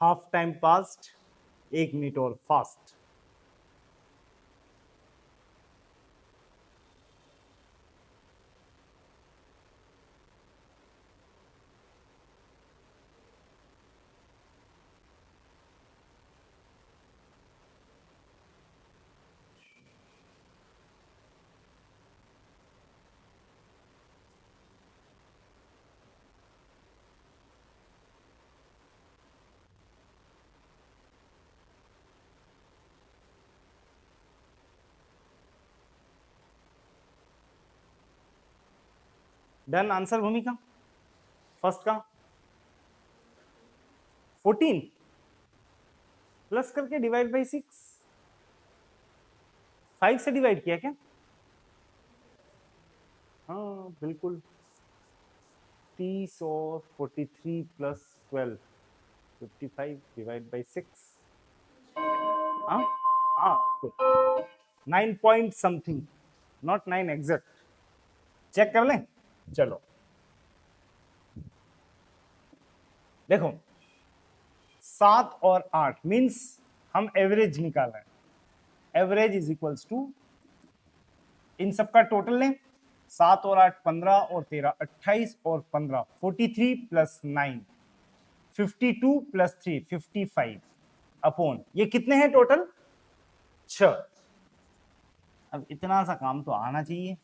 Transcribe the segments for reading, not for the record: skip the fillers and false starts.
Half time past, 1 minute और fast. Done. Answer भूमिका first का 14 प्लस करके डिवाइड बाई 6, 5 से डिवाइड किया क्या? हाँ बिल्कुल, 30 और 43 प्लस 12, 55 डिवाइड बाई 6। हाँ हाँ 9 point something, not 9 exact. Check कर लें। चलो देखो, 7 और 8 मीन्स हम एवरेज निकाल रहे हैं। एवरेज इज इक्वल्स टू इन सबका टोटल लें, 7 और 8 15 और 13 28 और 15 43 प्लस 9 52 प्लस 3 55 अपॉन ये कितने हैं टोटल? 6। अब इतना सा काम तो आना चाहिए।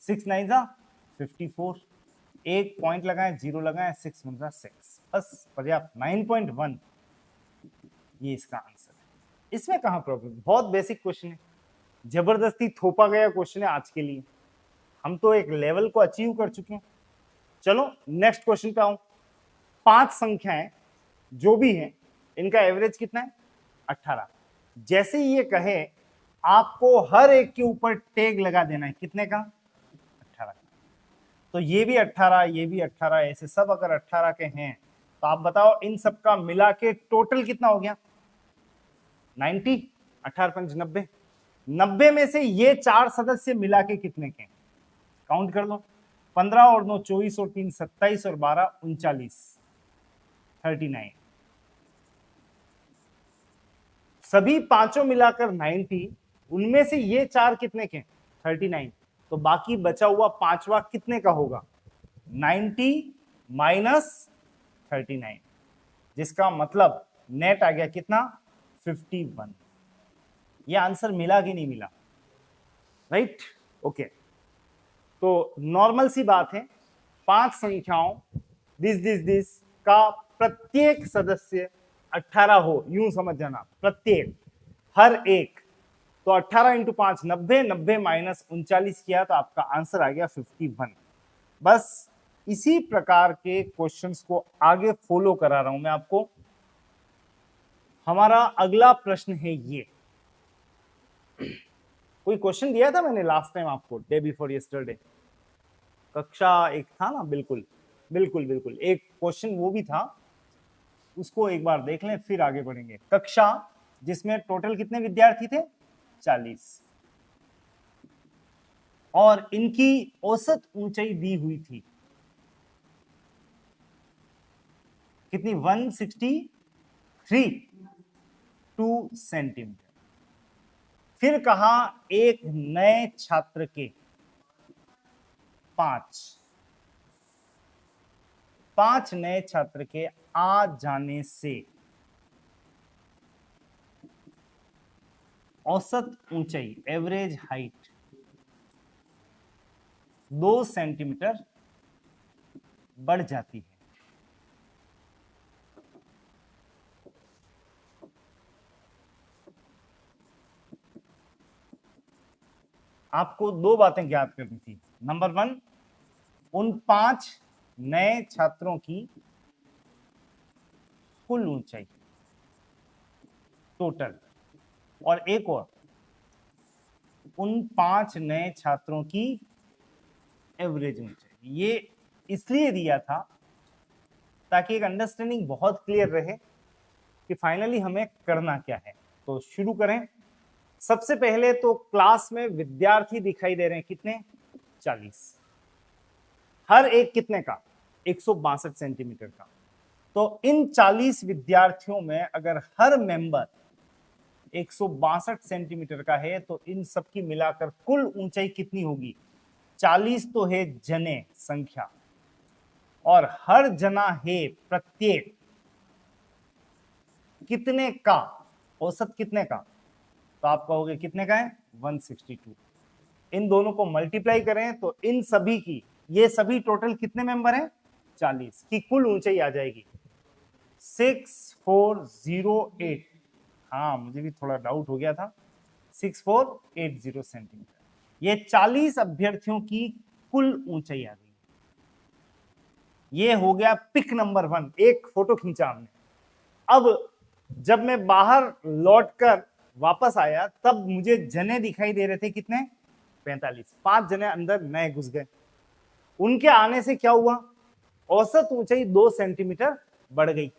6 9 जा 54, एक पॉइंट लगाएं, 0 लगाएं, 6 बन रहा 6, बस पर्याप्त। 9.1 ये इसका आंसर है। इसमें कहां प्रॉब्लम, बहुत बेसिक क्वेश्चन है, जबरदस्ती थोपा गया क्वेश्चन है आज के लिए। हम तो एक लेवल को अचीव कर चुके हैं। चलो नेक्स्ट क्वेश्चन पे आऊं। 5 संख्याएं जो भी हैं इनका एवरेज कितना है? 18। जैसे ये कहे आपको हर एक के ऊपर टैग लगा देना है, कितने का? 18। तो ये भी 18, ये भी 18, ऐसे सब अगर 18 के हैं तो आप बताओ इन सबका मिला के टोटल कितना हो गया? 90। 18 5 90। 90 में से ये 4 सदस्य मिला के कितने के? काउंट कर लो। 15 और 9 24 और 3 27 और 12 39, 39। सभी पांचों मिलाकर 90, उनमें से ये 4 कितने के? 39। तो बाकी बचा हुआ पांचवा कितने का होगा? 90 माइनस 39, जिसका मतलब नेट आ गया कितना? 51। ये आंसर मिला कि नहीं मिला? Right okay. तो नॉर्मल सी बात है, 5 संख्याओं दिस का प्रत्येक सदस्य 18 हो, यूं समझ जाना, प्रत्येक, हर एक। तो 18 इंटू 5 90, 90 माइनस 39 किया तो आपका आंसर आ गया 51। बस इसी प्रकार के क्वेश्चंस को आगे फॉलो करा रहा हूं मैं आपको। हमारा अगला प्रश्न है ये। कोई क्वेश्चन दिया था मैंने लास्ट टाइम आपको, डे बिफोर यस्टरडे, कक्षा 1 था ना? बिल्कुल बिल्कुल बिल्कुल, एक क्वेश्चन वो भी था, उसको एक बार देख लें फिर आगे बढ़ेंगे। कक्षा जिसमें टोटल कितने विद्यार्थी थे? 40, और इनकी औसत ऊंचाई दी हुई थी कितनी? 162 सेंटीमीटर। फिर कहा एक नए छात्र के 5 नए छात्र के आ जाने से औसत ऊंचाई, एवरेज हाइट 2 सेंटीमीटर बढ़ जाती है। आपको 2 बातें ज्ञात करनी थी। नंबर 1, उन 5 नए छात्रों की कुल ऊंचाई टोटल, और एक और, उन 5 नए छात्रों की एवरेज ऊंचाई। ये इसलिए दिया था ताकि एक अंडरस्टैंडिंग बहुत क्लियर रहे कि फाइनली हमें करना क्या है। तो शुरू करें। सबसे पहले तो क्लास में विद्यार्थी दिखाई दे रहे हैं कितने? 40। हर एक कितने का? 162 सेंटीमीटर का। तो इन 40 विद्यार्थियों में अगर हर मेंबर 162 सेंटीमीटर का है तो इन सबकी मिलाकर कुल ऊंचाई कितनी होगी? 40 तो है जने संख्या और हर जना है प्रत्येक कितने का, औसत कितने का, तो आप कहोगे कितने का है? 162। इन दोनों को मल्टीप्लाई करें तो इन सभी की, ये सभी टोटल कितने मेंबर हैं? 40 की कुल ऊंचाई आ जाएगी 6408। हाँ मुझे भी थोड़ा डाउट हो गया था, 6480 सेंटीमीटर। ये 40 अभ्यर्थियों की कुल ऊंचाई आ गई। ये हो गया पिक नंबर 1, एक फोटो खींचा हमने। अब जब मैं बाहर लौटकर वापस आया तब मुझे जने दिखाई दे रहे थे कितने? 45। 5 जने अंदर नए घुस गए। उनके आने से क्या हुआ? औसत ऊंचाई 2 सेंटीमीटर बढ़ गई।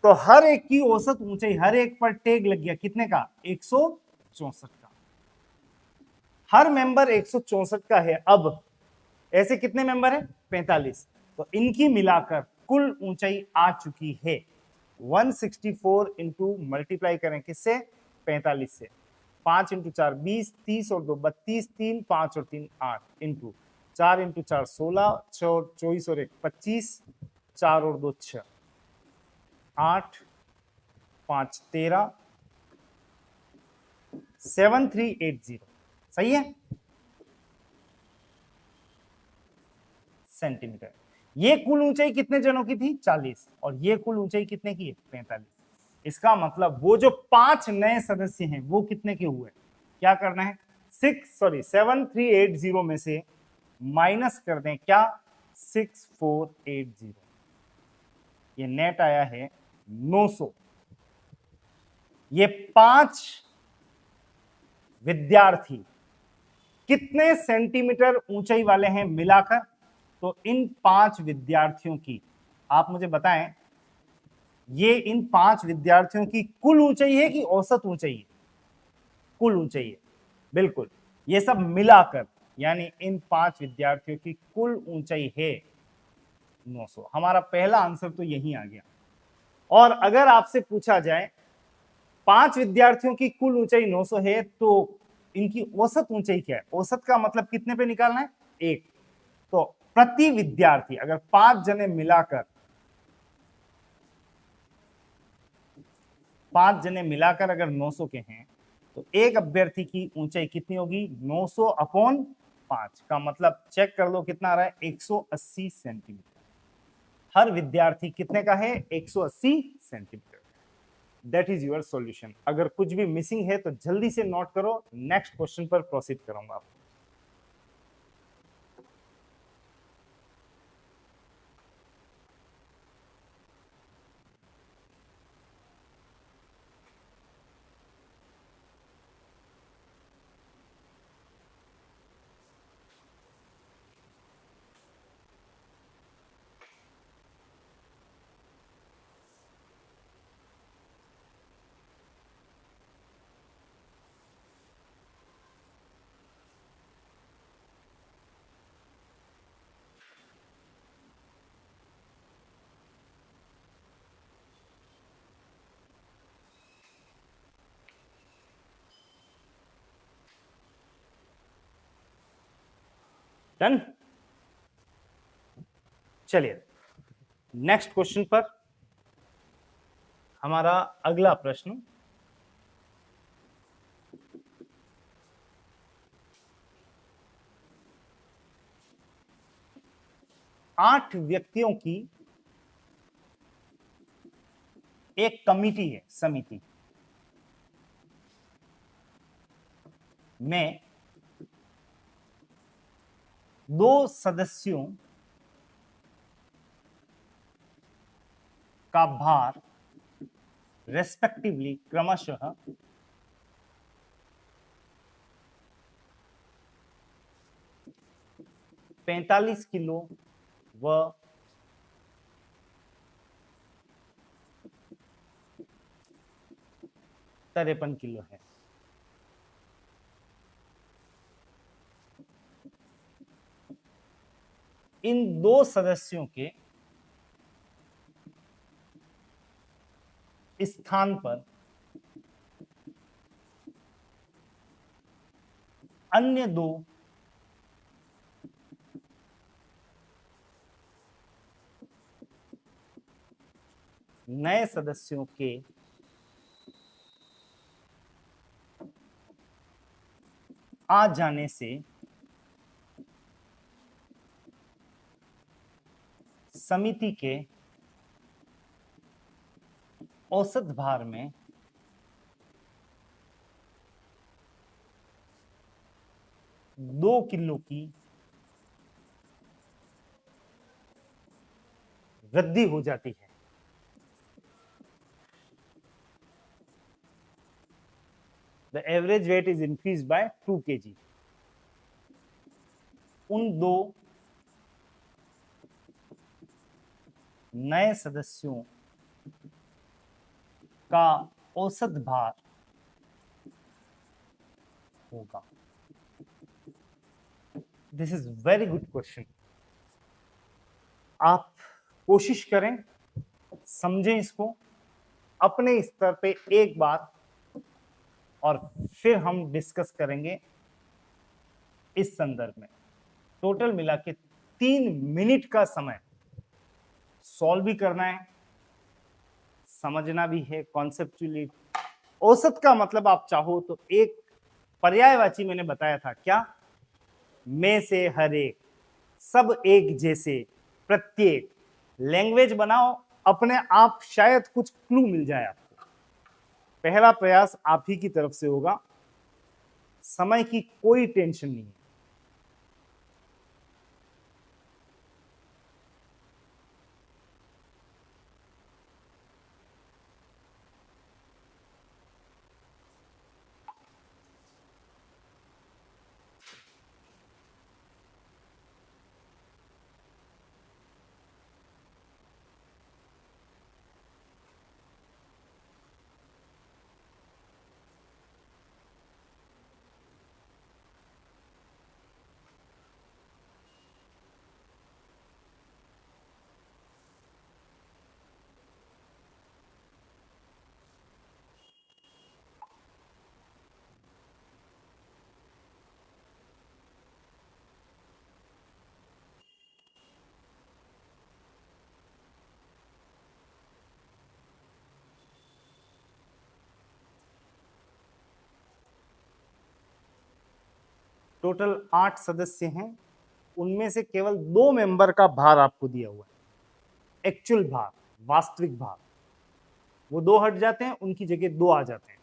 तो हर एक की औसत ऊंचाई, हर एक पर टैग लग गया कितने का? 164 का। हर मेंबर 164 का है। अब ऐसे कितने मेंबर है? 45। तो इनकी मिलाकर कुल ऊंचाई आ चुकी है 164 इंटू मल्टीप्लाई करें किससे? 45 से। 5 इंटू 4 20, 30 और 2 32, 3 5 और 3 8 इंटू 4 इंटू 4 16, 24 और 1 25, 4 और 2 6, 8 5 13, 7380। सही है? सेंटीमीटर। ये कुल ऊंचाई कितने जनों की थी? 40। और ये कुल ऊंचाई कितने की है? 45। इसका मतलब वो जो 5 नए सदस्य हैं वो कितने के हुए? क्या करना है? 7380 में से माइनस कर दें क्या? 6480। ये नेट आया है 900। ये 5 विद्यार्थी कितने सेंटीमीटर ऊंचाई वाले हैं मिलाकर? तो इन 5 विद्यार्थियों की आप मुझे बताएं, ये इन 5 विद्यार्थियों की कुल ऊंचाई है कि औसत ऊंचाई है? कुल ऊंचाई है, बिल्कुल। ये सब मिलाकर यानी इन 5 विद्यार्थियों की कुल ऊंचाई है 900। हमारा पहला आंसर तो यही आ गया। और अगर आपसे पूछा जाए 5 विद्यार्थियों की कुल ऊंचाई 900 है तो इनकी औसत ऊंचाई क्या है? औसत का मतलब कितने पे निकालना है? 1। तो प्रति विद्यार्थी अगर 5 जने मिलाकर 5 जने मिलाकर अगर 900 के हैं तो एक अभ्यर्थी की ऊंचाई कितनी होगी? 900 अपॉन 5 का मतलब चेक कर लो कितना आ रहा है? 180 सेंटीमीटर। हर विद्यार्थी कितने का है? 180 centimetre. That is your solution. अगर कुछ भी मिसिंग है तो जल्दी से नोट करो, नेक्स्ट क्वेश्चन पर प्रोसीड करूंगा। डन। चलिए नेक्स्ट क्वेश्चन पर। हमारा अगला प्रश्न, आठ व्यक्तियों की एक कमिटी है, समिति में 2 सदस्यों का भार रेस्पेक्टिवली क्रमशः 45 किलो व 53 किलो है। इन 2 सदस्यों के स्थान पर अन्य दो नए सदस्यों के आ जाने से समिति के औसत भार में 2 किलो की वृद्धि हो जाती है। The average weight is increased by 2 kg. उन दो नए सदस्यों का औसत भार होगा। This is very good question. आप कोशिश करें, समझें इसको अपने स्तर पे एक बार, और फिर हम डिस्कस करेंगे इस संदर्भ में। टोटल मिला के 3 मिनट का समय, सॉल्व भी करना है, समझना भी है कॉन्सेप्चुअली। औसत का मतलब आप चाहो तो एक पर्यायवाची मैंने बताया था, क्या? में से हर एक, सब एक जैसे, प्रत्येक। लैंग्वेज बनाओ अपने आप, शायद कुछ क्लू मिल जाए आपको। पहला प्रयास आप ही की तरफ से होगा, समय की कोई टेंशन नहीं है। टोटल 8 सदस्य हैं, उनमें से केवल 2 मेंबर का भार आपको दिया हुआ है। एक्चुअल भार, वास्तविक भार, वो 2 हट जाते हैं, उनकी जगह 2 आ जाते हैं।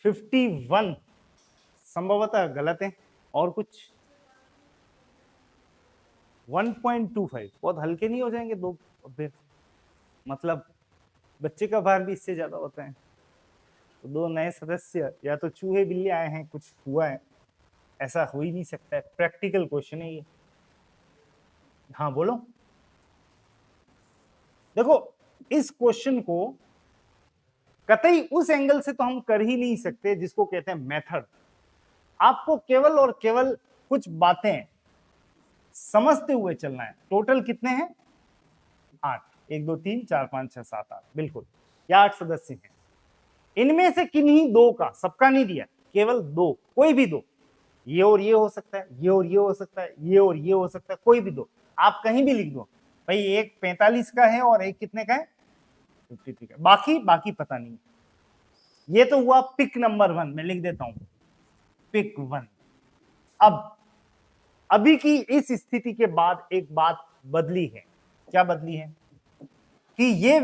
फिफ्टी 51 संभवतः गलत है। और कुछ 1.25 बहुत हल्के नहीं हो जाएंगे दो? फिर मतलब बच्चे का भार भी इससे ज्यादा होता है। तो 2 नए सदस्य, या तो चूहे बिल्ली आए हैं, कुछ हुआ है, ऐसा हो ही नहीं सकता है। प्रैक्टिकल क्वेश्चन है ये। हाँ बोलो। देखो, इस क्वेश्चन को कतई उस एंगल से तो हम कर ही नहीं सकते जिसको कहते हैं मेथड। आपको केवल और केवल कुछ बातें समझते हुए चलना है। टोटल कितने हैं? 8। 1 2 3 4 5 6 7 8, बिल्कुल, या 8 सदस्य हैं। इनमें से किन्हीं दो का, सबका नहीं दिया, केवल दो, कोई भी दो, ये और ये हो सकता है, ये और ये हो सकता है, ये और ये हो सकता है, कोई भी दो, आप कहीं भी लिख दो भाई। एक 45 का है और एक कितने का है? 53 का। बाकी पता नहीं। ये तो हुआ पिक नंबर 1, मैं लिख देता हूं पिक 1। अब अभी की इस स्थिति के बाद एक बात बदली है। क्या बदली है? कि ये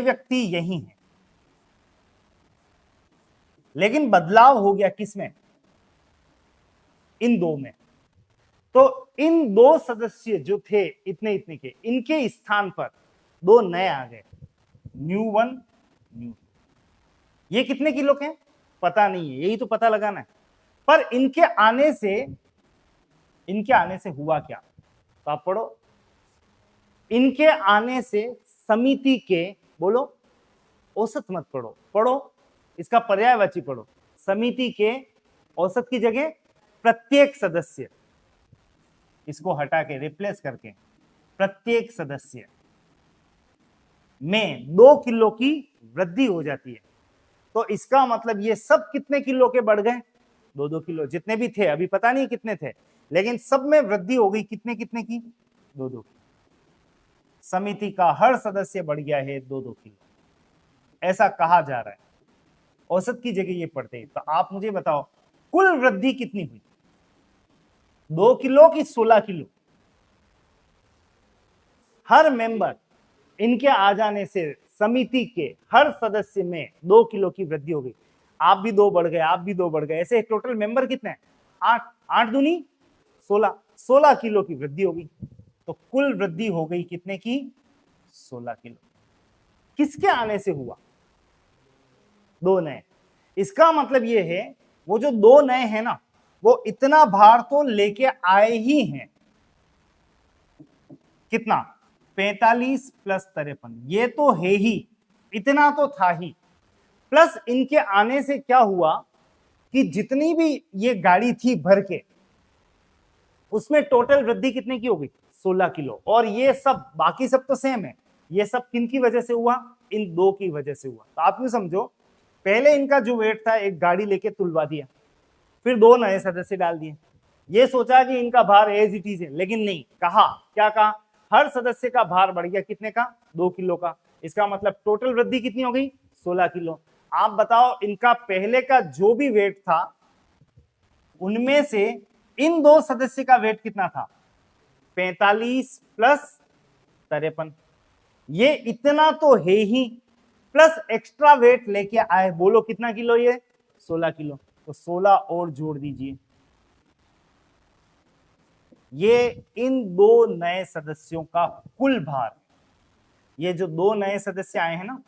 व्यक्ति यही है, लेकिन बदलाव हो गया किसमें? इन दो में। तो इन दो सदस्य जो थे इतने इतने के, इनके स्थान पर दो नए आ गए, न्यू 1 न्यू 2। ये कितने किलो के हैं पता नहीं है, यही तो पता लगाना है। पर इनके आने से हुआ क्या? तो आप पढ़ो, इनके आने से समिति के, बोलो, औसत मत पढ़ो, पढ़ो इसका पर्यायवाची पढ़ो। समिति के औसत की जगह प्रत्येक सदस्य, इसको हटा के रिप्लेस करके प्रत्येक सदस्य में 2 किलो की वृद्धि हो जाती है। तो इसका मतलब ये सब कितने किलो के बढ़ गए? 2-2 किलो, जितने भी थे, अभी पता नहीं कितने थे, लेकिन सब में वृद्धि हो गई कितने कितने की? 2-2 की। समिति का हर सदस्य बढ़ गया है 2-2 किलो, ऐसा कहा जा रहा है। औसत की जगह ये पढ़ते हैं। तो आप मुझे बताओ कुल वृद्धि कितनी हुई? 2 किलो की 16 किलो? हर मेंबर, इनके आ जाने से समिति के हर सदस्य में 2 किलो की वृद्धि हो गई। आप भी 2 बढ़ गए, आप भी 2 बढ़ गए, ऐसे टोटल मेंबर कितने हैं? 8। 8 दूनी 16, 16 किलो की वृद्धि हो गई। तो कुल वृद्धि हो गई कितने की? 16 किलो। किसके आने से हुआ? 2 नए। इसका मतलब ये है वो जो 2 नए हैं ना, वो इतना भार तो लेके आए ही हैं। कितना? 45 प्लस 53, ये तो है ही, इतना तो था ही। प्लस इनके आने से क्या हुआ कि जितनी भी ये गाड़ी थी भर के, उसमें टोटल वृद्धि कितने की हो गई? 16 किलो। और ये सब बाकी सब तो सेम है, ये सब किन की वजह से हुआ? इन दो की वजह से हुआ। तो आप यूं समझो, पहले इनका जो वेट था एक गाड़ी लेके तुलवा दिया, फिर 2 नए सदस्य डाल दिए, ये सोचा कि इनका भार एज इट इज है, लेकिन नहीं, कहा क्या? कहा हर सदस्य का भार बढ़ गया कितने का? 2 किलो का। इसका मतलब टोटल वृद्धि कितनी हो गई? 16 किलो। आप बताओ इनका पहले का जो भी वेट था, उनमें से इन 2 सदस्य का वेट कितना था? 45 प्लस 53, ये इतना तो है ही, प्लस एक्स्ट्रा वेट लेके आए। बोलो कितना किलो? ये 16 किलो। तो 16 और जोड़ दीजिए, ये इन 2 नए सदस्यों का कुल भार। ये जो 2 नए सदस्य आए हैं ना,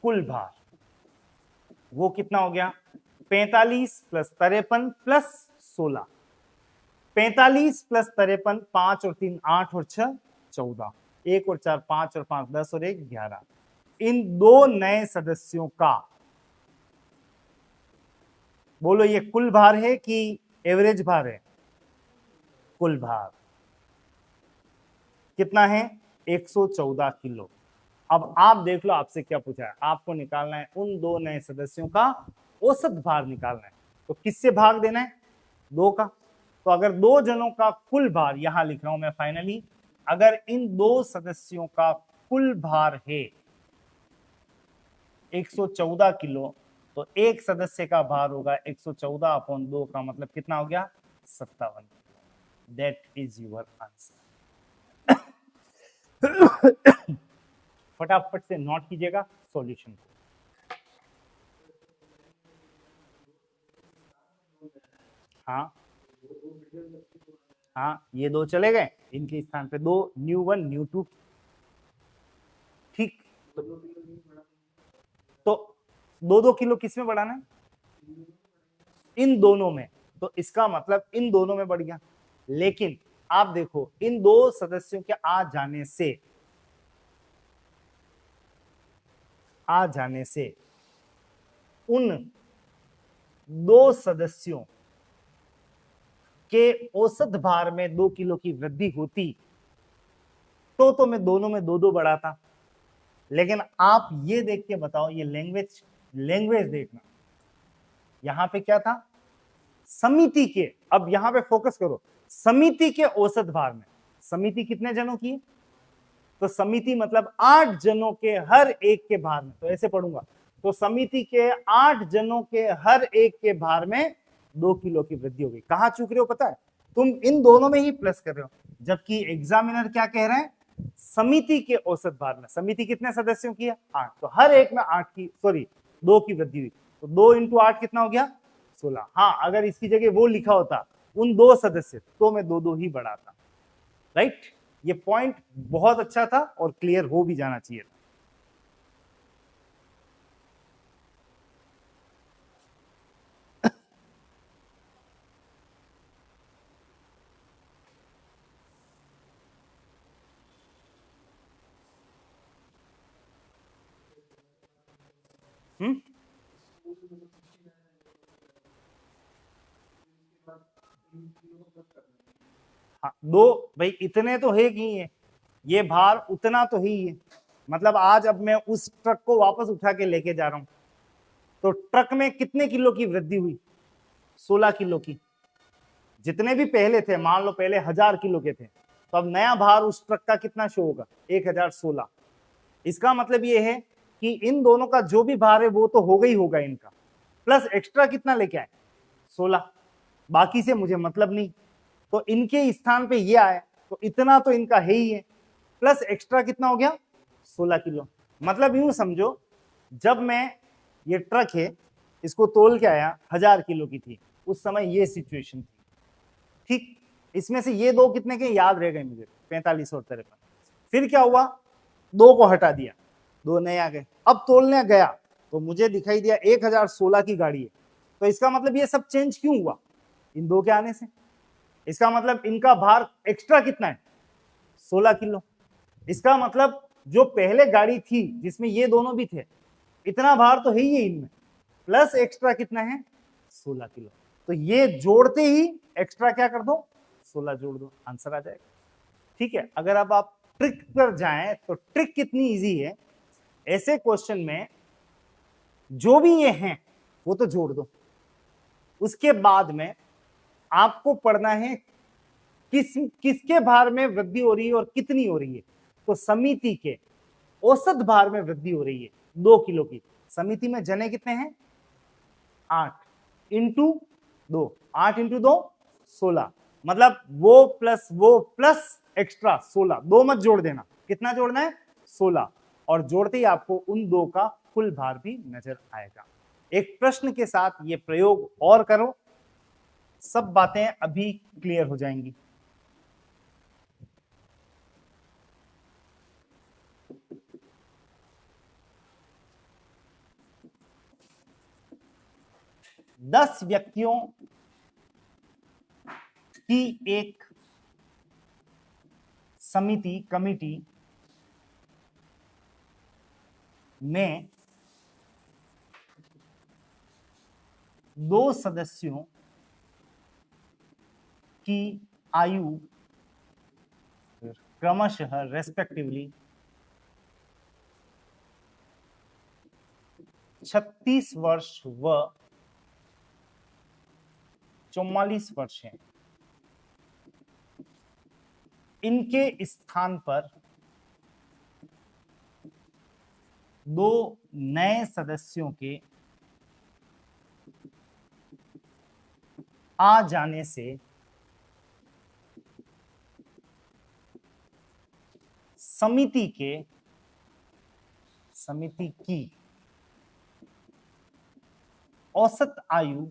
कुल भार वो कितना हो गया? 45 प्लस 53 प्लस 16। 45 प्लस 53, 5 और 3 8 और 6 14, 1 और 4 5 और 5 10 और 1 11। इन 2 नए सदस्यों का, बोलो ये कुल भार है कि एवरेज भार है? कुल भार कितना है? 114 किलो। अब आप देख लो, आपसे क्या पूछा है? आपको निकालना है उन 2 नए सदस्यों का औसत भार निकालना है। तो किससे भाग देना है? 2 का। तो अगर 2 जनों का कुल भार, यहां लिख रहा हूं मैं फाइनली, अगर इन 2 सदस्यों का कुल भार है 114 किलो, तो एक सदस्य का भार होगा 114/2 का मतलब कितना हो गया? 57। That is your answer. फटाफट से नोट कीजिएगा सॉल्यूशन को। हाँ हाँ, ये 2 चले गए, इनके स्थान पे 2 न्यू 1 न्यू 2। ठीक, तो 2-2 किलो किस में बढ़ाना है? इन दोनों में। तो इसका मतलब इन दोनों में बढ़ गया। लेकिन आप देखो इन दो सदस्यों के आ जाने से उन दो सदस्यों के औसत भार में 2 किलो की वृद्धि होती तो मैं दोनों में दो बढ़ाता। लेकिन आप ये देख के बताओ, ये लैंग्वेज देखना, यहां पे क्या था, समिति के, अब यहां पे फोकस करो, समिति के औसत भार में, समिति कितने जनों की है, तो समिति मतलब 8 जनों के हर एक के भार में, तो ऐसे पढ़ूंगा, तो समिति के 8 जनों के हर एक के भार में 2 किलो की वृद्धि होगी। कहां चूक रहे हो पता है, तुम इन दोनों में ही प्लस कर रहे हो, जबकि एग्जामिनर क्या कह रहे हैं, समिति के औसत भार में, समिति कितने सदस्यों की है 8, तो हर एक में 2 की वृद्धि हुई, तो 2 इंटू 8 कितना हो गया 16। हाँ, अगर इसकी जगह वो लिखा होता उन दो सदस्य, तो मैं दो ही बढ़ाता। राइट, ये पॉइंट बहुत अच्छा था और क्लियर हो भी जाना चाहिए था। हाँ, दो भाई इतने तो है कि है, ये भार उतना तो ही है, मतलब आज अब मैं उस ट्रक को वापस उठा के लेके जा रहा हूं, तो ट्रक में कितने किलो की वृद्धि हुई, 16 किलो की। जितने भी पहले थे, मान लो पहले 1000 किलो के थे, तो अब नया भार उस ट्रक का कितना शो होगा, 1016। इसका मतलब ये है कि इन दोनों का जो भी भार है वो तो होगा ही होगा इनका, प्लस एक्स्ट्रा कितना लेके आए 16, बाकी से मुझे मतलब नहीं, तो इनके स्थान पे ये आए तो इतना तो इनका है ही है, प्लस एक्स्ट्रा कितना हो गया 16 किलो। मतलब यूं समझो, जब मैं ये ट्रक है इसको तोल के आया 1000 किलो की थी, उस समय ये सिचुएशन थी, ठीक। इसमें से ये दो कितने के याद रह गए मुझे, 45 और 53। फिर क्या हुआ, दो को हटा दिया, दो नए आ गए, अब तोलने गया तो मुझे दिखाई दिया 1016 की गाड़ी है, तो इसका मतलब ये सब चेंज क्यों हुआ, इन दो के आने से। इसका मतलब इनका भार एक्स्ट्रा कितना है 16 किलो। इसका मतलब जो पहले गाड़ी थी जिसमें ये दोनों भी थे, इतना भार तो है ही इनमें, प्लस एक्स्ट्रा कितना है 16 किलो, तो ये जोड़ते ही एक्स्ट्रा क्या कर दो 16 जोड़ दो, आंसर आ जाएगा। ठीक है, अगर अब आप ट्रिक पर जाएं तो ट्रिक कितनी इजी है, ऐसे क्वेश्चन में जो भी ये हैं वो तो जोड़ दो, उसके बाद में आपको पढ़ना है किसके भार में वृद्धि हो रही है और कितनी हो रही है, तो समिति के औसत भार में वृद्धि हो रही है 2 किलो की। समिति में जने कितने हैं 8 इंटू 2, 8 इंटू 2 16, मतलब वो प्लस एक्स्ट्रा 16, दो मत जोड़ देना, कितना जोड़ना है 16, और जोड़ते ही आपको उन दो का कुल भार भी नजर आएगा। एक प्रश्न के साथ ये प्रयोग और करो, सब बातें अभी क्लियर हो जाएंगी। दस व्यक्तियों की एक समिति कमिटी में 2 सदस्यों की आयु क्रमशः रेस्पेक्टिवली 36 वर्ष व 44 वर्ष है। इनके स्थान पर 2 नए सदस्यों के आ जाने से समिति की औसत आयु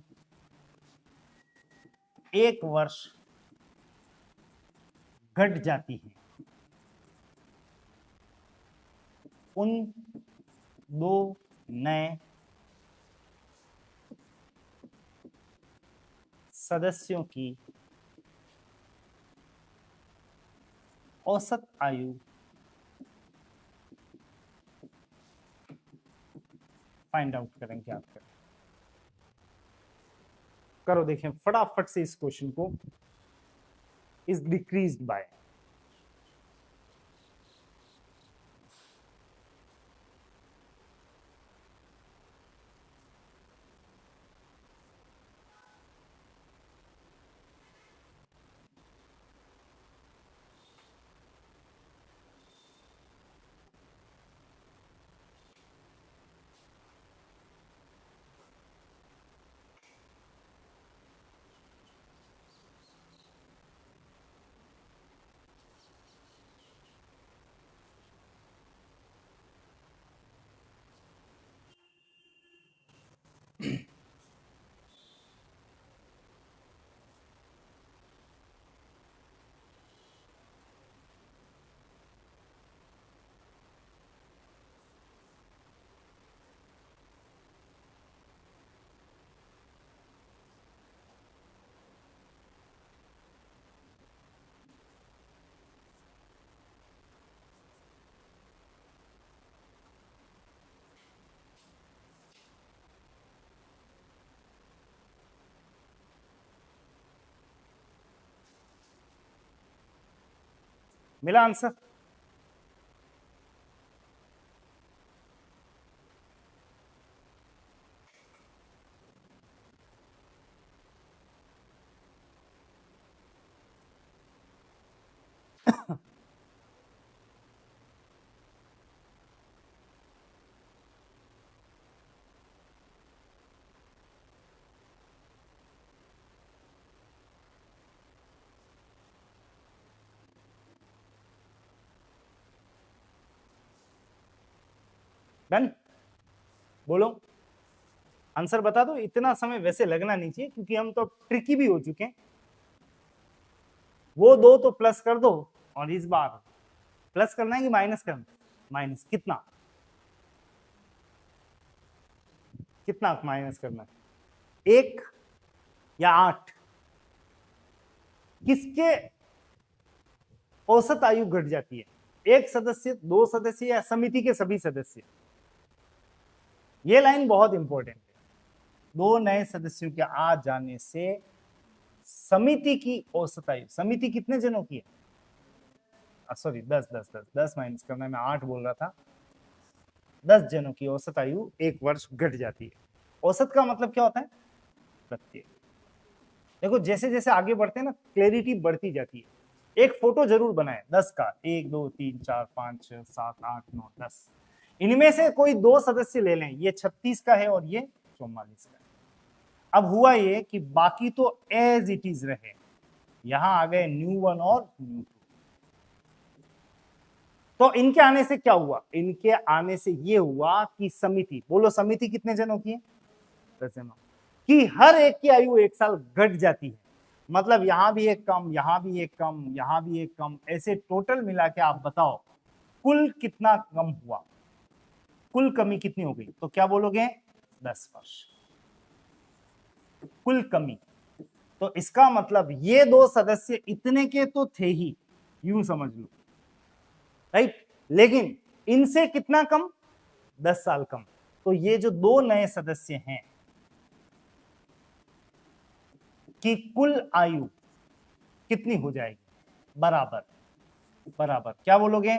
1 वर्ष घट जाती है। उन 2 नए सदस्यों की औसत आयु फाइंड आउट करेंगे आप करो। देखें फटाफट से इस क्वेश्चन को, इज डिक्रीज्ड बाय, मिला आंसर? डन? बोलो आंसर बता दो। इतना समय वैसे लगना नहीं चाहिए क्योंकि हम तो ट्रिकी भी हो चुके हैं। वो दो तो प्लस कर दो, और इस बार प्लस करना है कि माइनस करना? माइनस कितना? कितना माइनस करना है? 1 या 8? किसके औसत आयु घट जाती है? एक सदस्य, दो सदस्य, या समिति के सभी सदस्य? ये लाइन बहुत इंपॉर्टेंट है। दो नए सदस्यों के आ जाने से समिति की औसत आयु, समिति कितने जनों की है? सॉरी 10 10 10 10 माइनस करना है, मैं 8 बोल रहा था। 10 जनों की औसत आयु 1 वर्ष घट जाती है। औसत का मतलब क्या होता है? प्रत्येक। देखो जैसे जैसे आगे बढ़ते हैं ना, क्लैरिटी बढ़ती जाती है। एक फोटो जरूर बनाए 10 का, 1 2 3 4 5 6 7 8 9 10। इनमें से कोई दो सदस्य ले लें, ये 36 का है और ये 44 का है। अब हुआ ये कि बाकी तो एज इट इज रहे, यहां आ गए न्यू 1 और न्यू 2। तो इनके आने से क्या हुआ? इनके आने से ये हुआ कि समिति, बोलो समिति कितने जनों की है? 10 जनों की। हर एक की आयु 1 साल घट जाती है। मतलब यहां भी एक कम, यहां भी एक कम, यहां भी एक कम, ऐसे टोटल मिला के आप बताओ कुल कितना कम हुआ? कुल कमी कितनी हो गई? तो क्या बोलोगे? 10 वर्ष कुल कमी। तो इसका मतलब ये दो सदस्य इतने के तो थे ही, यूं समझ लो, राइट? लेकिन इनसे कितना कम? 10 साल कम। तो ये जो दो नए सदस्य हैं कि कुल आयु कितनी हो जाएगी? बराबर, बराबर क्या बोलोगे?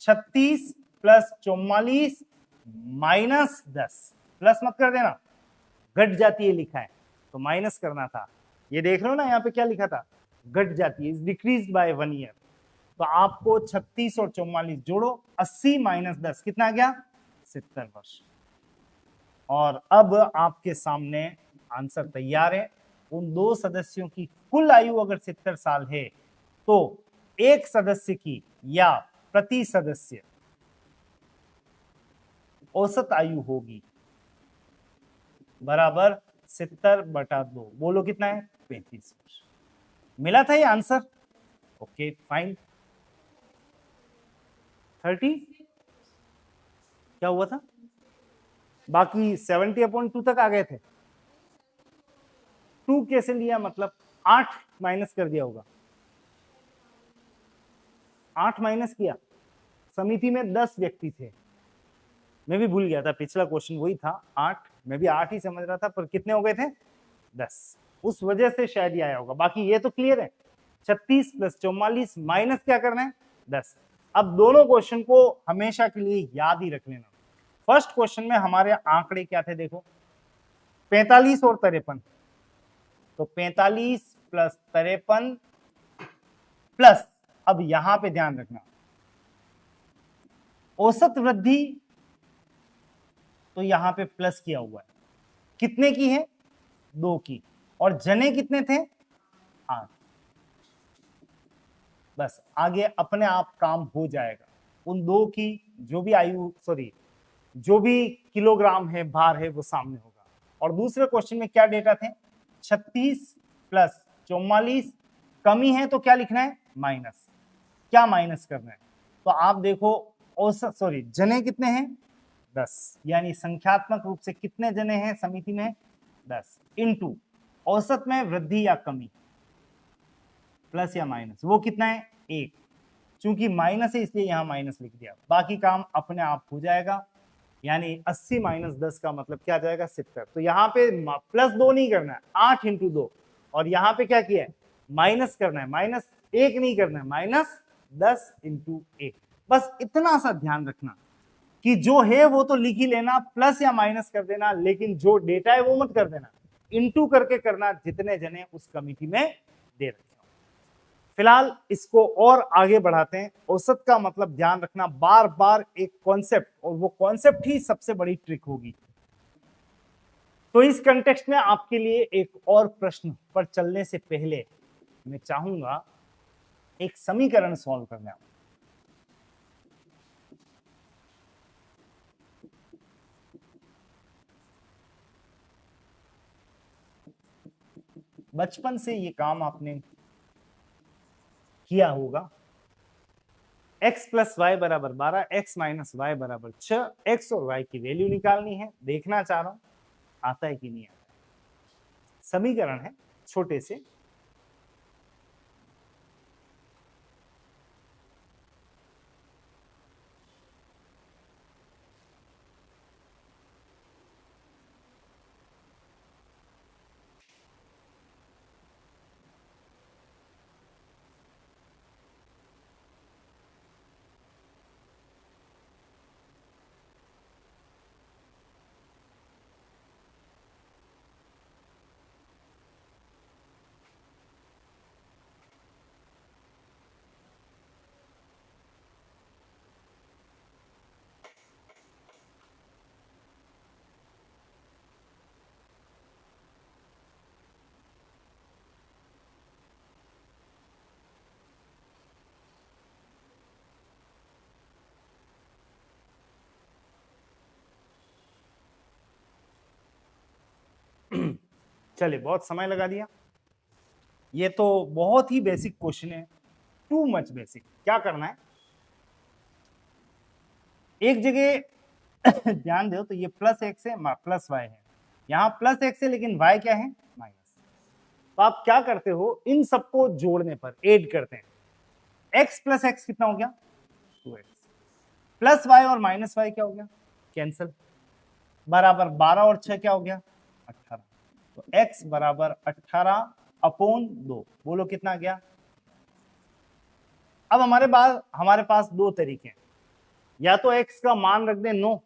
36 प्लस 44 माइनस 10। प्लस मत कर देना, घट जाती है लिखा है तो माइनस करना था। ये देख लो ना, यहाँ पे क्या लिखा था? घट जाती है, इज डिक्रीज बाय 1 ईयर। तो आपको 36 और 44 जोड़ो, 80 माइनस 10 कितना आ गया? 70 वर्ष। और अब आपके सामने आंसर तैयार है। उन दो सदस्यों की कुल आयु अगर 70 साल है तो एक सदस्य की या प्रति सदस्य औसत आयु होगी बराबर 70/2। बोलो कितना है? 35 वर्ष। मिला था ये आंसर? Okay fine. 30 क्या हुआ था? बाकी 70/2 तक आ गए थे। 2 कैसे लिया, मतलब 8 माइनस कर दिया होगा, 8 माइनस किया। समिति में 10 व्यक्ति थे, मैं भी भूल गया था, पिछला क्वेश्चन वही था 8, मैं भी 8 ही समझ रहा था, पर कितने हो गए थे 10, उस वजह से शायद ये आया होगा। बाकी ये तो क्लियर है, 36 + 44 माइनस क्या करना है 10। अब दोनों क्वेश्चन को हमेशा के लिए याद ही रख लेना। फर्स्ट क्वेश्चन में हमारे आंकड़े क्या थे, देखो 45 और 53, तो 45 + 53 प्लस, अब यहां पे ध्यान रखना औसत वृद्धि, तो यहां पे प्लस किया हुआ है, कितने की है 2 की, और जने कितने थे 8। बस आगे अपने आप काम हो जाएगा, उन 2 की जो भी जो भी किलोग्राम है भार है वो सामने होगा। और दूसरे क्वेश्चन में क्या डेटा थे 36 + 44, कमी है तो क्या लिखना है माइनस, क्या माइनस करना है, तो आप देखो औसत जने कितने हैं 10, यानी संख्यात्मक रूप से कितने जने हैं समिति में 10, इनटू औसत में वृद्धि या कमी, प्लस या माइनस, वो कितना है 1, चूंकि माइनस है इसलिए यहां माइनस लिख दिया, बाकी काम अपने आप हो जाएगा। यानी 80 - 10 का मतलब क्या जाएगा 70, तो यहाँ पे +2 नहीं करना है, 8 × 2, और यहाँ पे क्या किया है माइनस करना है, -1 नहीं करना है, -10 × 1। बस इतना सा ध्यान रखना कि जो है वो तो लिख ही लेना, प्लस या माइनस कर देना, लेकिन जो डेटा है वो मत कर देना, इंटू करके करना, जितने जने उस कमिटी में दे रखे हो। फिलहाल इसको और आगे बढ़ाते हैं। औसत का मतलब ध्यान रखना, बार बार एक कॉन्सेप्ट, और वो कॉन्सेप्ट ही सबसे बड़ी ट्रिक होगी। तो इस कंटेक्स्ट में आपके लिए एक और प्रश्न पर चलने से पहले मैं चाहूंगा एक समीकरण सॉल्व करना। बचपन से ये काम आपने किया होगा, x + y = 12, x - y = 6, x और y की वैल्यू निकालनी है। देखना चाह रहा हूं आता है कि नहीं आता। समीकरण है छोटे से, चलिए बहुत समय लगा दिया। ये तो बहुत ही बेसिक क्वेश्चन है, टू मच बेसिक। क्या करना है, एक जगह ध्यान दो, तो ये +x है +y है, यहाँ +x है लेकिन y क्या है माइनस। तो आप क्या करते हो, इन सबको जोड़ने पर ऐड करते हैं, x + x कितना हो गया 2x, +y और -y क्या हो गया कैंसिल, बराबर 12 और 6 क्या हो गया 18, तो x = 18/2, बोलो कितना गया। अब हमारे पास दो तरीके हैं, या तो x का मान रख दें 9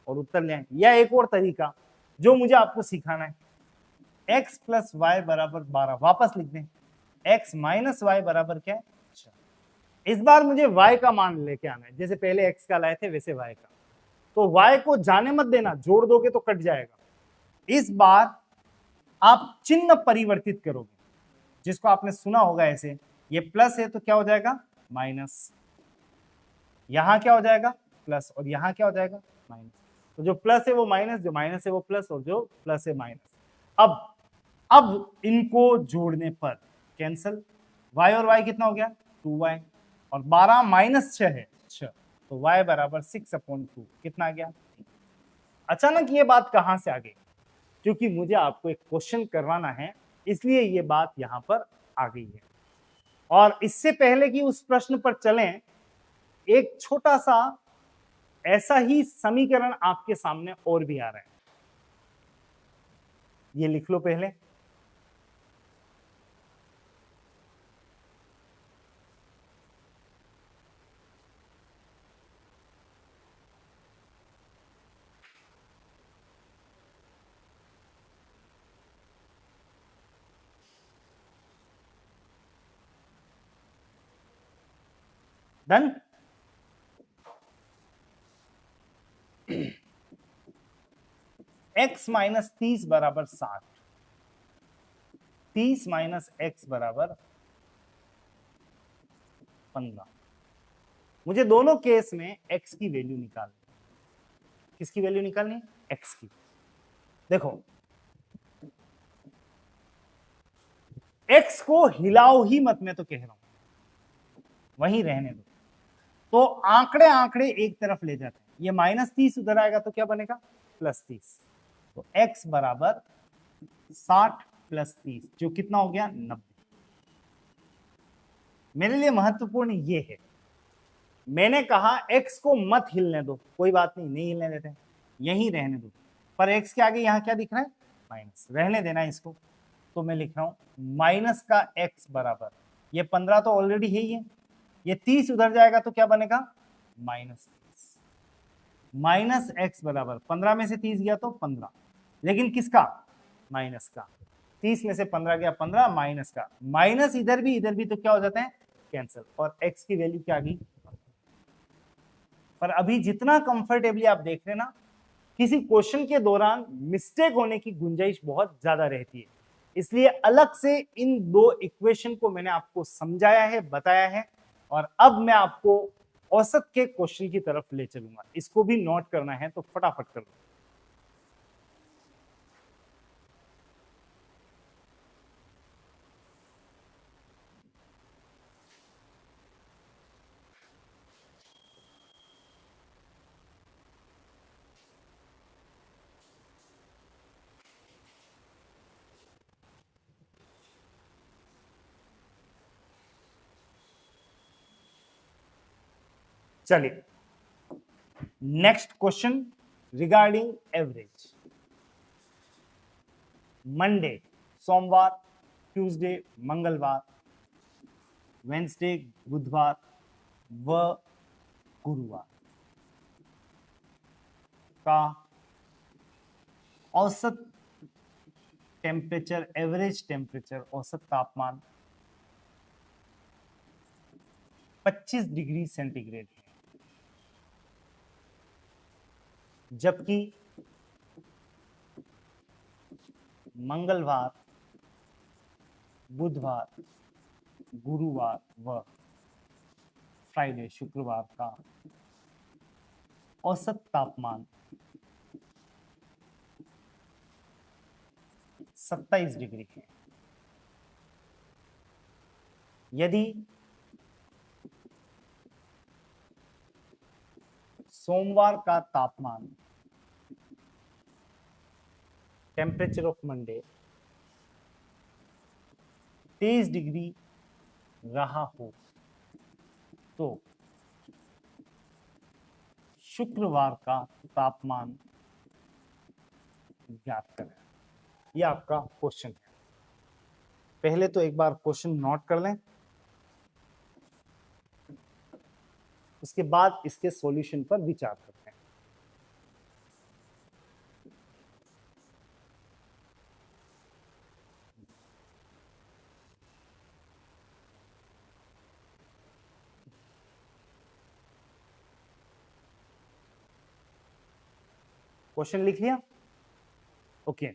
और उत्तर ले आए, या एक और तरीका जो मुझे आपको सिखाना है, x + y = 12, वापस लिख दें x - y बराबर क्या है 6। इस बार मुझे y का मान लेके आना है, जैसे पहले x का लाए थे वैसे y का, तो y को जाने मत देना, जोड़ दोगे तो कट जाएगा। इस बार आप चिन्ह परिवर्तित करोगे, जिसको आपने सुना होगा ऐसे, ये प्लस है तो क्या हो जाएगा माइनस, यहां क्या हो जाएगा प्लस, और यहां क्या हो जाएगा माइनस। तो जो प्लस है वो माइनस, जो माइनस है वो प्लस, और जो प्लस है माइनस। अब इनको जोड़ने पर कैंसल, y और y कितना हो गया 2y, और 12 - 6 है 6, तो y = 6/2 कितना आ गया। अचानक ये बात कहां से आ गई, क्योंकि मुझे आपको एक क्वेश्चन करवाना है इसलिए ये बात यहां पर आ गई है। और इससे पहले कि उस प्रश्न पर चलें, एक छोटा सा ऐसा ही समीकरण आपके सामने और भी आ रहा है, ये लिख लो पहले। डन। x माइनस 30 बराबर 60, 30 माइनस x बराबर 15। मुझे दोनों केस में x की वैल्यू निकालनी। किसकी वैल्यू निकालनी? x की। देखो, x को हिलाओ ही मत, मैं तो कह रहा हूं, वहीं रहने दो। तो आंकड़े आंकड़े एक तरफ ले जाते हैं, ये माइनस 30 उधर आएगा तो क्या बनेगा? प्लस 30। तो x बराबर 60 प्लस 30, जो कितना हो गया? 90। मेरे लिए महत्वपूर्ण ये है, मैंने कहा x को मत हिलने दो, कोई बात नहीं, नहीं हिलने देते, यहीं रहने दो। पर x के आगे यहां क्या दिख रहा है? माइनस, रहने देना इसको। तो मैं लिख रहा हूं माइनस का x बराबर, ये 15 तो ऑलरेडी है ही है, ये 30 उधर जाएगा तो क्या बनेगा? माइनस 30। माइनस x बराबर 15 में से 30 गया तो 15, लेकिन किसका? माइनस का। 30 में से 15 गया 15, माइनस का। माइनस इधर भी तो क्या हो जाता है? कैंसिल। और x की वैल्यू क्या आ गई? पर अभी जितना कंफर्टेबली आप देख रहे ना, किसी क्वेश्चन के दौरान मिस्टेक होने की गुंजाइश बहुत ज्यादा रहती है, इसलिए अलग से इन दो इक्वेशन को मैंने आपको समझाया है, बताया है। और अब मैं आपको औसत के क्वेश्चन की तरफ ले चलूंगा, इसको भी नोट करना है तो फटाफट कर लो। चलिए, next question regarding average. Monday, सोमवार, ट्यूसडे मंगलवार, वेंसडे बुधवार व गुरुवार का औसत टेम्परेचर, एवरेज टेम्परेचर, औसत तापमान 25 डिग्री सेंटीग्रेड है, जबकि मंगलवार, बुधवार, गुरुवार व फ्राइडे, शुक्रवार का औसत तापमान 27 डिग्री है। यदि सोमवार का तापमान, टेम्परेचर ऑफ मंडे 23 डिग्री रहा हो, तो शुक्रवार का तापमान ज्ञात करें। यह आपका क्वेश्चन है। पहले तो एक बार क्वेश्चन नोट कर लें, उसके बाद इसके सॉल्यूशन पर विचार करते हैं। क्वेश्चन लिख लिया? ओके।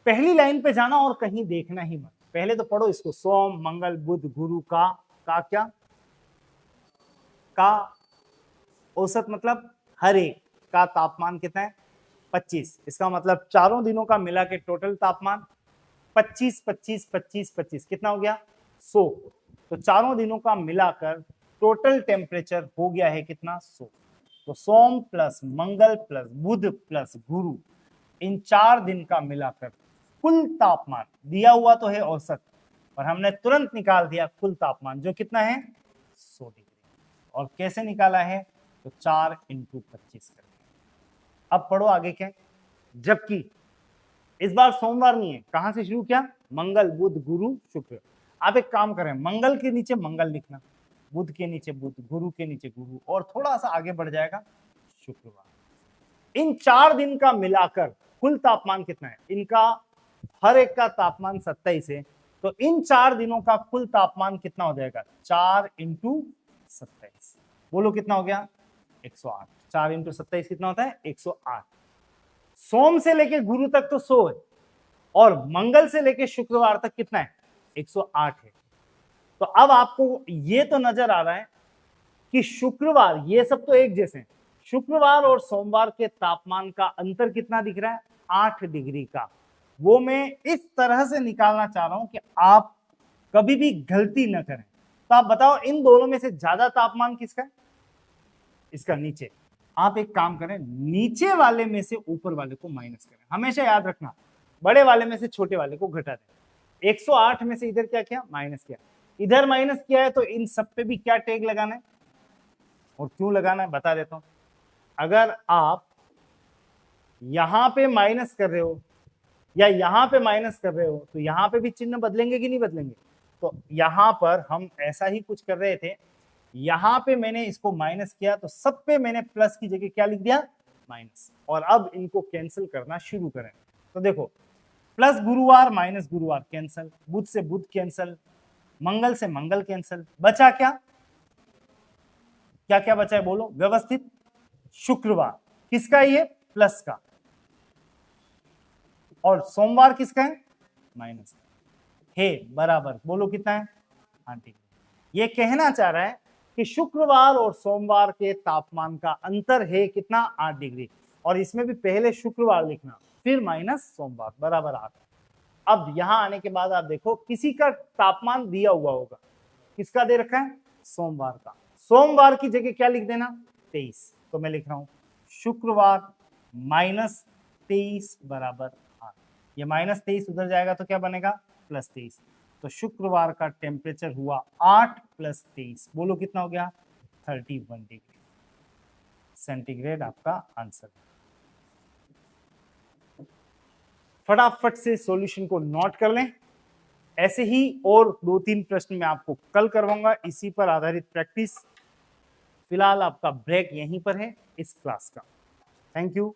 पहली लाइन पे जाना और कहीं देखना ही मत, पहले तो पढ़ो इसको। सोम, मंगल, बुध, गुरु का क्या? का औसत मतलब हर एक का तापमान कितना है? 25। इसका मतलब चारों दिनों का मिला के टोटल तापमान 25, 25, 25, 25 कितना हो गया? 100। तो चारों दिनों का मिलाकर टोटल टेम्परेचर हो गया है कितना? 100। तो सोम प्लस मंगल प्लस बुध प्लस गुरु, इन 4 दिन का मिलाकर कुल तापमान दिया हुआ तो है औसत, और हमने तुरंत निकाल दिया कुल तापमान जो कितना है 100 डिग्री। और कैसे निकाला है, तो 4 × 25 करके। अब पढ़ो आगे क्या, जबकि इस बार सोमवार नहीं है, कहां से शुरू किया, मंगल बुध गुरु शुक्र। आप एक काम करें, मंगल के नीचे मंगल लिखना, बुध के नीचे बुध, गुरु के नीचे गुरु, और थोड़ा सा आगे बढ़ जाएगा शुक्रवार। इन 4 दिन का मिलाकर कुल तापमान कितना है, इनका हर एक का तापमान 27 है, तो इन 4 दिनों का कुल तापमान कितना हो जाएगा, 4 × 27। बोलो कितना हो गया, 108। 4 × 27 कितना होता है, 108। सोम से लेके गुरु तक तो 100 है, और मंगल से लेके शुक्रवार तक कितना है, 108 है। तो अब आपको ये तो नजर आ रहा है कि शुक्रवार, ये सब तो एक जैसे हैं, शुक्रवार और सोमवार के तापमान का अंतर कितना दिख रहा है, 8 डिग्री का। वो मैं इस तरह से निकालना चाह रहा हूं कि आप कभी भी गलती न करें। तो आप बताओ इन दोनों में से ज्यादा तापमान किसका है, इसका नीचे। आप एक काम करें, नीचे वाले में से ऊपर वाले को माइनस करें। हमेशा याद रखना, बड़े वाले में से छोटे वाले को घटा दें। 108 में से इधर क्या किया, माइनस किया, इधर माइनस किया है, तो इन सब पे भी क्या टैग लगाना है और क्यों लगाना है बता देता हूं। अगर आप यहां पे माइनस कर रहे हो या यहां पे माइनस कर रहे हो, तो यहां पे भी चिन्ह बदलेंगे कि नहीं बदलेंगे। तो यहां पर हम ऐसा ही कुछ कर रहे थे, यहां पे मैंने इसको माइनस किया, तो सब पे मैंने प्लस की जगह क्या लिख दिया, माइनस। और अब इनको कैंसिल करना शुरू करें। तो देखो, प्लस गुरुवार माइनस गुरुवार कैंसिल, बुध से बुध कैंसिल, मंगल से मंगल कैंसिल, बचा क्या, क्या क्या बचा है बोलो व्यवस्थित, शुक्रवार किसका, ये प्लस का, और सोमवार किसका है, माइनस है, बराबर। बोलो कितना है, 8 डिग्री। ये कहना चाह रहा है कि शुक्रवार और सोमवार के तापमान का अंतर है कितना, 8 डिग्री। और इसमें भी पहले शुक्रवार लिखना, फिर माइनस सोमवार, बराबर 8। अब यहां आने के बाद आप देखो, किसी का तापमान दिया हुआ होगा, किसका दे रखा है, सोमवार का। सोमवार की जगह क्या लिख देना, 23। तो मैं लिख रहा हूं शुक्रवार -23 बराबर 8। ये -23 उधर जाएगा तो क्या बनेगा, +23। तो शुक्रवार का टेम्परेचर हुआ 8 + 23, बोलो कितना हो गया, 31 डिग्री सेंटीग्रेड आपका आंसर। फटाफट से सॉल्यूशन को नोट कर लें। ऐसे ही और 2-3 प्रश्न मैं आपको कल करवाऊंगा, इसी पर आधारित प्रैक्टिस। फिलहाल आपका ब्रेक यहीं पर है इस क्लास का। Thank you.